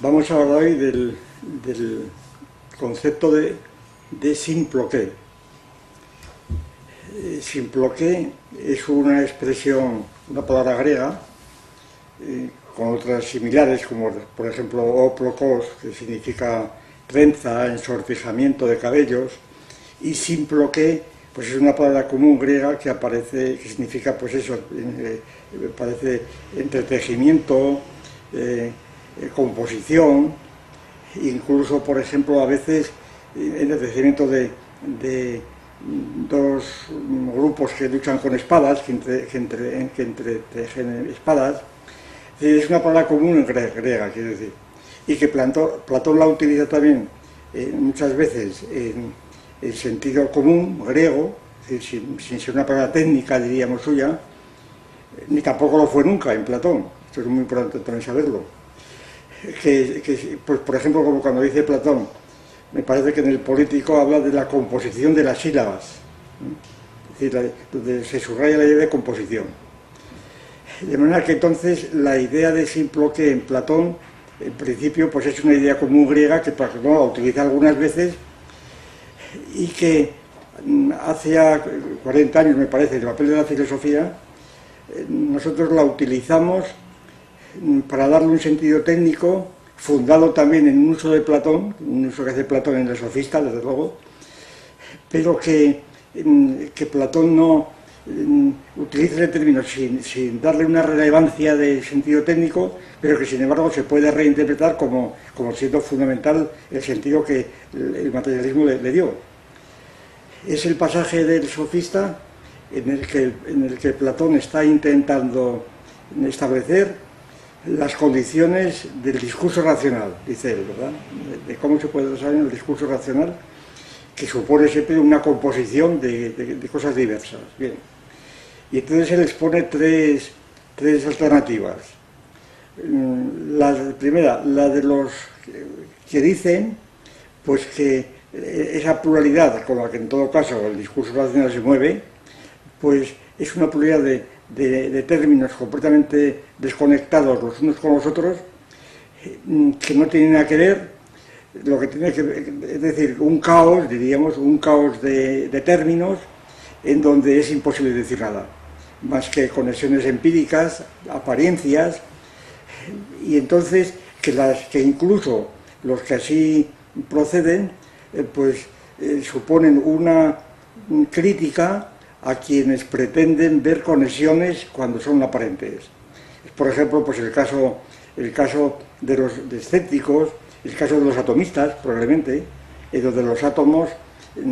Vamos a hablar hoy del concepto de simploqué. Simploqué es una expresión, una palabra griega, con otras similares, como por ejemplo oplokos, que significa trenza, ensortijamiento de cabellos, y simploqué, pues es una palabra común griega que aparece, que significa, pues eso, parece entretejimiento, composición, incluso, por ejemplo, a veces entretejimiento de dos grupos que luchan con espadas, que entretejen espadas. Es una palabra común en griega, quiero decir, y que Platón la utiliza también muchas veces en sentido común, griego, es decir, sin ser una palabra técnica, diríamos, suya, ni tampoco lo fue nunca en Platón. Esto es muy importante también saberlo. Pues, por ejemplo, como cuando dice Platón, me parece que en el Político habla de la composición de las sílabas, es decir, donde se subraya la idea de composición. De manera que entonces la idea de simploqué en Platón, en principio, pues es una idea común griega que Platón la utiliza algunas veces y que hace ya 40 años, me parece, el papel de la filosofía, nosotros la utilizamos para darle un sentido técnico, fundado también en un uso de Platón, un uso que hace Platón en el Sofista, desde luego, pero que Platón no utiliza ese término sin darle una relevancia de sentido técnico, pero que sin embargo se puede reinterpretar como siendo fundamental el sentido que el materialismo le dio. Es el pasaje del Sofista en el que Platón está intentando establecer las condiciones del discurso racional, dice él, ¿verdad? De cómo se puede desarrollar el discurso racional, que supone siempre una composición de cosas diversas. Bien. Y entonces él expone tres alternativas. La primera, la de los que dicen pues que esa pluralidad con la que en todo caso el discurso racional se mueve, pues es una pluralidad de términos completamente desconectados los unos con los otros, que no tienen nada que ver, lo que tiene que ver, es decir, un caos, diríamos, un caos de términos en donde es imposible decir nada, más que conexiones empíricas, apariencias, y entonces que incluso los que así proceden, suponen una crítica a quienes pretenden ver conexiones cuando son aparentes. Por ejemplo, pues el caso de los escépticos, el caso de los atomistas, probablemente, donde los átomos,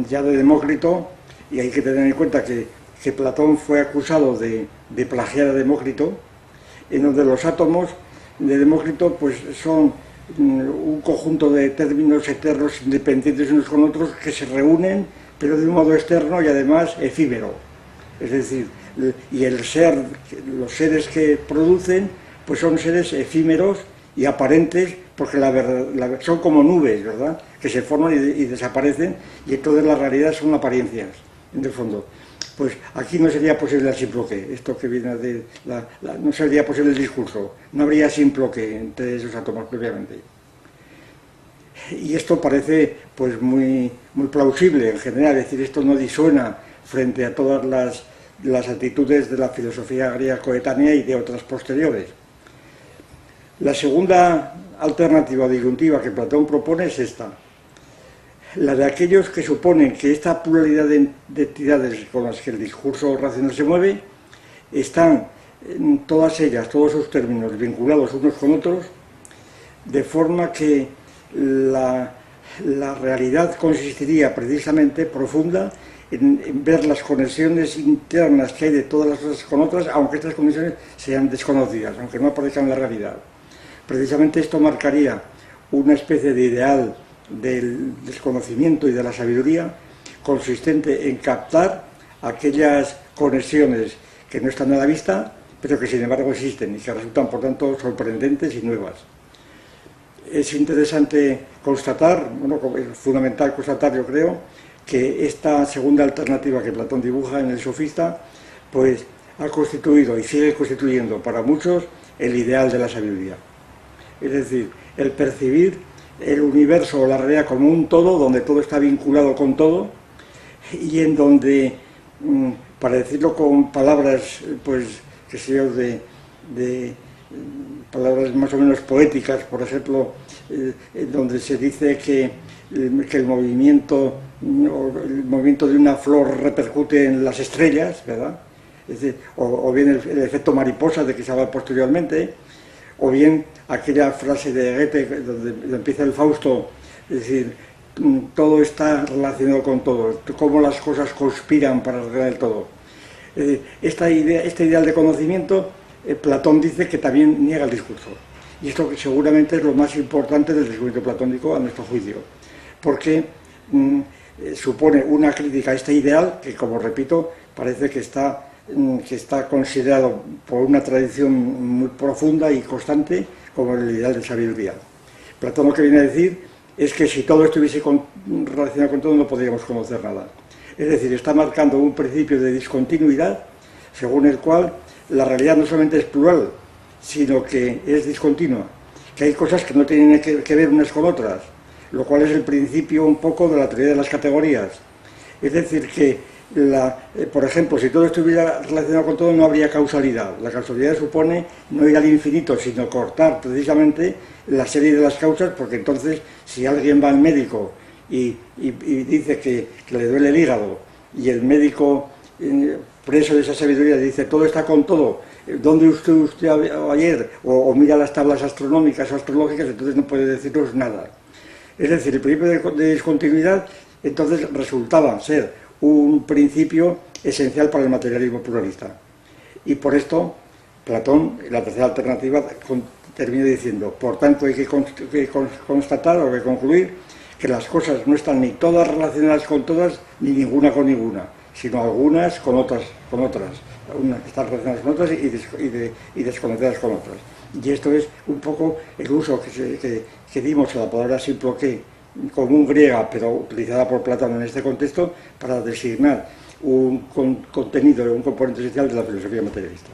ya de Demócrito, y hay que tener en cuenta que Platón fue acusado de plagiar a Demócrito, en donde los átomos de Demócrito pues son un conjunto de términos eternos independientes unos con otros que se reúnen, pero de un modo externo y además efímero. Es decir, y los seres que producen, pues son seres efímeros y aparentes, porque son como nubes, ¿verdad?, que se forman y desaparecen, y entonces la realidad son apariencias, en el fondo. Pues aquí no sería posible el simploqué, esto que viene de no sería posible el discurso, no habría simploqué entre esos átomos previamente. Y esto parece pues muy plausible en general, es decir, esto no disuena frente a todas las actitudes de la filosofía griega coetánea y de otras posteriores. La segunda alternativa disyuntiva que Platón propone es esta, la de aquellos que suponen que esta pluralidad de entidades con las que el discurso racional se mueve están todas ellas, todos sus términos vinculados unos con otros, de forma que la realidad consistiría precisamente profunda en ver las conexiones internas que hay de todas las cosas con otras, aunque estas conexiones sean desconocidas, aunque no aparezcan en la realidad. Precisamente esto marcaría una especie de ideal del desconocimiento y de la sabiduría consistente en captar aquellas conexiones que no están a la vista, pero que sin embargo existen y que resultan por tanto sorprendentes y nuevas. Es interesante constatar, es fundamental constatar, yo creo, que esta segunda alternativa que Platón dibuja en el Sofista, pues ha constituido y sigue constituyendo para muchos el ideal de la sabiduría. Es decir, el percibir el universo o la realidad como un todo, donde todo está vinculado con todo, y en donde, para decirlo con palabras, pues, que sé yo, de palabras más o menos poéticas, por ejemplo, donde se dice que el movimiento de una flor repercute en las estrellas, ¿verdad? Es decir, o bien el efecto mariposa de que se habla posteriormente, o bien aquella frase de Goethe donde empieza el Fausto, es decir, todo está relacionado con todo, cómo las cosas conspiran para arreglar el todo. Es decir, este ideal de conocimiento, Platón dice que también niega el discurso. Y esto seguramente es lo más importante del descubrimiento platónico a nuestro juicio, porque supone una crítica a este ideal que, como repito, parece que está considerado por una tradición muy profunda y constante como el ideal de sabiduría. Platón lo que viene a decir es que si todo estuviese relacionado con todo no podríamos conocer nada. Es decir, está marcando un principio de discontinuidad según el cual la realidad no solamente es plural, sino que es discontinua, que hay cosas que no tienen que ver unas con otras, lo cual es el principio un poco de la teoría de las categorías. Es decir, que por ejemplo, si todo estuviera relacionado con todo no habría causalidad. La causalidad supone no ir al infinito, sino cortar precisamente la serie de las causas, porque entonces si alguien va al médico y dice que le duele el hígado y el médico, preso de esa sabiduría, dice todo está con todo, ¿dónde usted ayer? O mira las tablas astronómicas o astrológicas, entonces no puede decirnos nada. Es decir, el principio de discontinuidad entonces resultaba ser un principio esencial para el materialismo pluralista. Y por esto, Platón, la tercera alternativa, termina diciendo, por tanto hay que constatar o que concluir que las cosas no están ni todas relacionadas con todas, ni ninguna con ninguna, sino algunas con otras. Unas están relacionadas con otras y desconectadas con otras. Y esto es un poco el uso que dimos a la palabra simploqué, común griega, pero utilizada por Platón en este contexto, para designar un contenido, un componente esencial de la filosofía materialista.